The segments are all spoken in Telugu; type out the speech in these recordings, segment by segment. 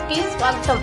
కి స్వాగతం.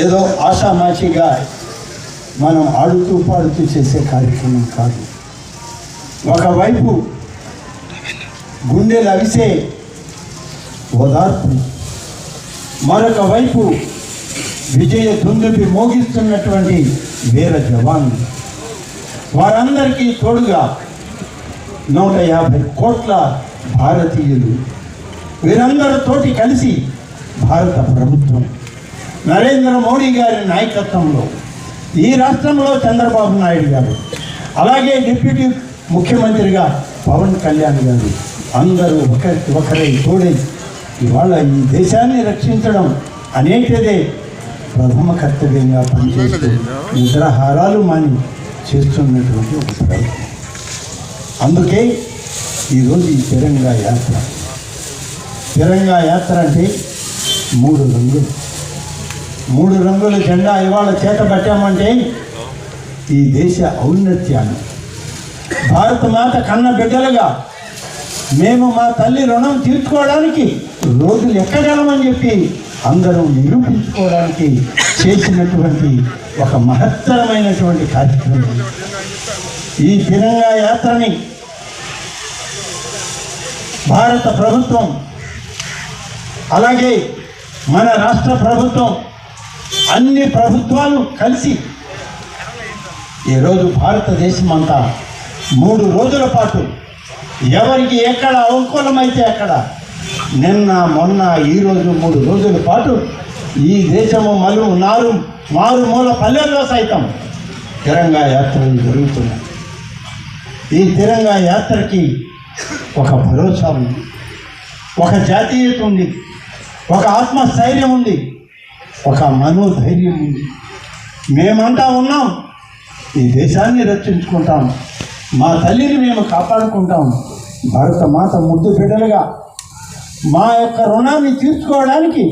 ఏదో ఆషామాషిగా మనం ఆడుతూ పాడుతూ చేసే కార్యక్రమం కాదు. ఒకవైపు గుండెలు అవిసే ఓదార్పు, మరొక వైపు విజయ దుందుబి మోగిస్తున్నటువంటి వీర జవాన్లు, వారందరికీ తోడుగా 150 కోట్ల భారతీయులు, వీరందరితోటి కలిసి భారత ప్రభుత్వం నరేంద్ర మోడీ గారి నాయకత్వంలో, ఈ రాష్ట్రంలో చంద్రబాబు నాయుడు గారు, అలాగే డిప్యూటీ ముఖ్యమంత్రిగా పవన్ కళ్యాణ్ గారు, అందరూ ఒకరై తోడై ఇవాళ ఈ దేశాన్ని రక్షించడం అనేటిదే ప్రథమ కర్తవ్యంగా పనిచేస్తూ నిద్రాహారాలు మాని చేస్తున్నటువంటి ఒక ప్రయత్నం. అందుకే ఈరోజు ఈ తిరంగా యాత్ర. తిరంగా యాత్ర అంటే 3 రంగులు, 3 రంగుల జెండా ఇవాళ చేతబట్టామంటే ఈ దేశ ఔన్నత్యాన్ని, భారత మాత కన్న బిడ్డలుగా మేము మా తల్లి రుణం తీర్చుకోవడానికి రోజులు ఎక్కగలమని చెప్పి అందరం నిరూపించుకోవడానికి చేసినటువంటి ఒక మహత్తరమైనటువంటి కార్యక్రమం. ఈ తిరంగా యాత్రని భారత ప్రభుత్వం అలాగే మన రాష్ట్ర ప్రభుత్వం అన్ని ప్రభుత్వాలు కలిసి ఈరోజు భారతదేశం అంతా 3 రోజుల పాటు ఎవరికి ఎక్కడ అనుకూలమైతే అక్కడ నిన్న మొన్న ఈరోజు 3 రోజుల పాటు ఈ దేశము మారుమూల పల్లెల్లో సైతం తిరంగా యాత్రలు జరుగుతున్నాయి. ఈ తిరంగా యాత్రకి ఒక భరోసా ఉంది, ఒక జాతీయత ఉంది, ఒక ఆత్మస్థైర్యం ఉంది, ఒక మనోధైర్యం ఉంది. మేమంతా ఉన్నాం, ఈ దేశాన్ని రక్షించుకుంటాం, మా తల్లిని మేము కాపాడుకుంటాం. భారత మాత ముద్దు బిడ్డలుగా మా యొక్క రుణాన్ని తీర్చుకోవడానికి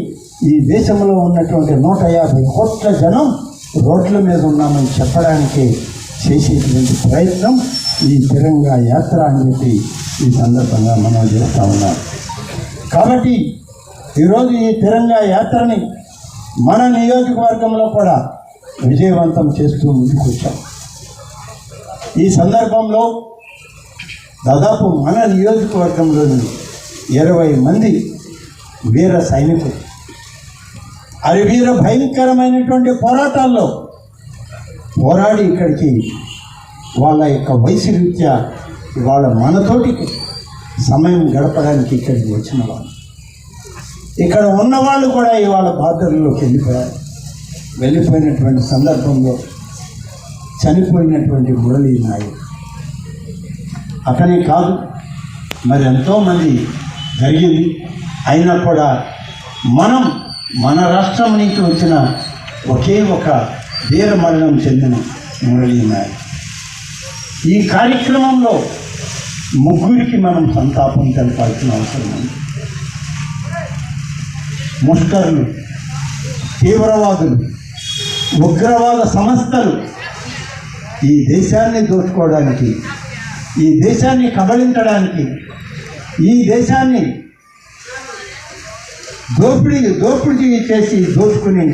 ఈ దేశంలో ఉన్నటువంటి 150 కోట్ల జనం రోడ్ల మీద ఉన్నామని చెప్పడానికి చేసేటువంటి ప్రయత్నం ఈ తిరంగా యాత్ర అని చెప్పి ఈ సందర్భంగా మనం చేస్తూ ఉన్నాం. కాబట్టి ఈరోజు ఈ తిరంగా యాత్రని మన నియోజకవర్గంలో కూడా విజయవంతం చేస్తూ ముందుకు వచ్చాం. ఈ సందర్భంలో దాదాపు మన నియోజకవర్గంలోని 20 మంది వీర సైనికులు వీర భయంకరమైనటువంటి పోరాటాల్లో పోరాడి ఇక్కడికి వాళ్ళ యొక్క వయసు రీత్యా వాళ్ళ మనతోటి సమయం గడపడానికి ఇక్కడికి వచ్చిన వాళ్ళు. ఇక్కడ ఉన్నవాళ్ళు కూడా ఇవాళ బార్డర్లోకి వెళ్ళిపోయినటువంటి సందర్భంలో చనిపోయినటువంటి మురళీ నాయక్ అతనే కాదు, మరి ఎంతోమంది జరిగింది. అయినా కూడా మనం మన రాష్ట్రం నుంచి వచ్చిన ఒకే ఒక వీర మరణం చెందిన మురళీ నాయక్. ఈ కార్యక్రమంలో 3 మనం సంతాపం తెలపాల్సిన అవసరం ఉంది. ముష్కరులు, తీవ్రవాదులు, ఉగ్రవాద సంస్థలు ఈ దేశాన్ని దోచుకోవడానికి, ఈ దేశాన్ని కబళించడానికి, ఈ దేశాన్ని దోపిడీ చేసి దోచుకుని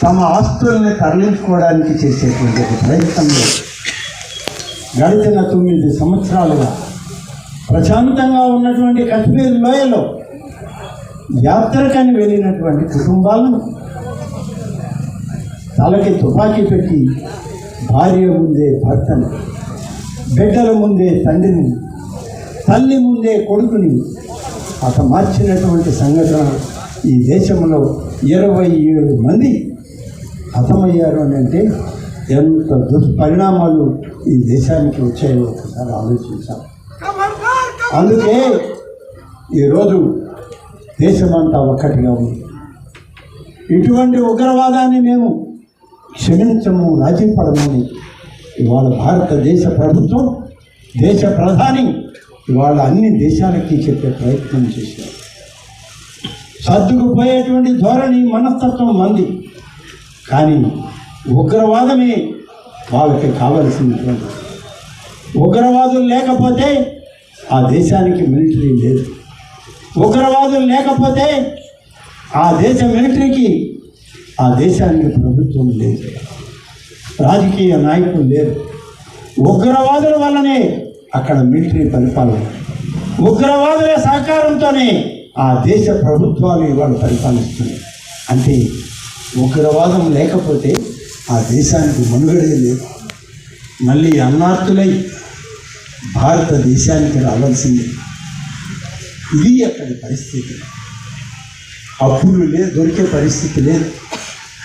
తమ ఆస్తుల్ని తరలించుకోవడానికి చేసేటువంటి ఒక ప్రయత్నంలో గడిచిన 9 సంవత్సరాలుగా ప్రశాంతంగా ఉన్నటువంటి కశ్మీర్ లోయలో యాత్రకని వెళ్ళినటువంటి కుటుంబాలను తలకి తుపాకీ పెట్టి భార్య ముందే భర్తను, బిడ్డల ముందే తండ్రిని, తల్లి ముందే కొడుకుని హతమార్చినటువంటి సంఘటన ఈ దేశంలో 27 మంది హతమయ్యారు అని అంటే ఎంత దుష్పరిణామాలు ఈ దేశానికి వచ్చాయో ఒకసారి ఆలోచించాం. అందుకే ఈరోజు దేశమంతా ఒక్కటిగా ఉంది. ఇటువంటి ఉగ్రవాదాన్ని మేము క్షమించము, రాజీ పడమని ఇవాళ భారతదేశ ప్రభుత్వం, దేశ ప్రధాని ఇవాళ అన్ని దేశాలకి చెప్పే ప్రయత్నం చేశారు. సర్దుకుపోయేటువంటి ధోరణి, మనస్తత్వం మంది, కానీ ఉగ్రవాదమే వాళ్ళకి కావలసినటువంటి. ఉగ్రవాదులు లేకపోతే ఆ దేశానికి మిలిటరీ లేదు, ఉగ్రవాదులు లేకపోతే ఆ దేశ మిలిటరీకి, ఆ దేశానికి ప్రభుత్వం లేదు, రాజకీయ నాయకులు లేరు. ఉగ్రవాదుల వల్లనే అక్కడ మిలిటరీ పరిపాలన, ఉగ్రవాదుల సహకారంతోనే ఆ దేశ ప్రభుత్వాలు ఇవాళ పరిపాలిస్తున్నాయి. అంటే ఉగ్రవాదం లేకపోతే ఆ దేశానికి మనుగడే లేదు. మళ్ళీ అన్నార్తులై భారతదేశానికి రావాల్సిందే. ఇది అక్కడి పరిస్థితి. అప్పులు లేదు, దొరికే పరిస్థితి లేదు,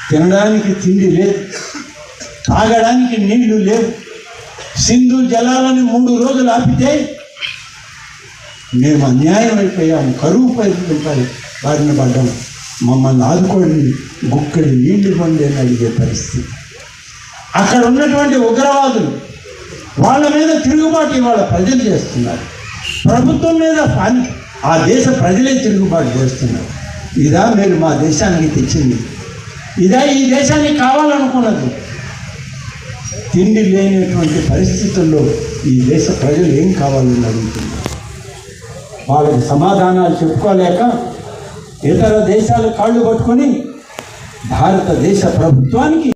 తినడానికి తిండి లేదు, తాగడానికి నీళ్లు లేవు. సింధు జలాలను 3 రోజులు ఆపితే మేము అన్యాయం అయిపోయాము, కరువు బారిన పడ్డాము, మమ్మల్ని ఆదుకోండి, గుక్కడి నీళ్లు ఇవ్వండి అని అడిగే పరిస్థితి. అక్కడ ఉన్నటువంటి ఉగ్రవాదులు వాళ్ళ మీద తిరుగుబాటు ఇవాళ ప్రజలు చేస్తున్నారు. ప్రభుత్వం మీద ఆ దేశ ప్రజలే తిరుగుబాటు చేస్తున్నారు. ఇదా మీరు మా దేశానికి తెచ్చింది? ఇదా ఈ దేశానికి కావాలనుకున్నది? తిండి లేనటువంటి పరిస్థితుల్లో ఈ దేశ ప్రజలు ఏం కావాలని అడుగుతున్నారు. వాళ్ళకి సమాధానాలు చెప్పుకోలేక ఇతర దేశాలు కాళ్ళు పట్టుకొని భారతదేశ ప్రభుత్వానికి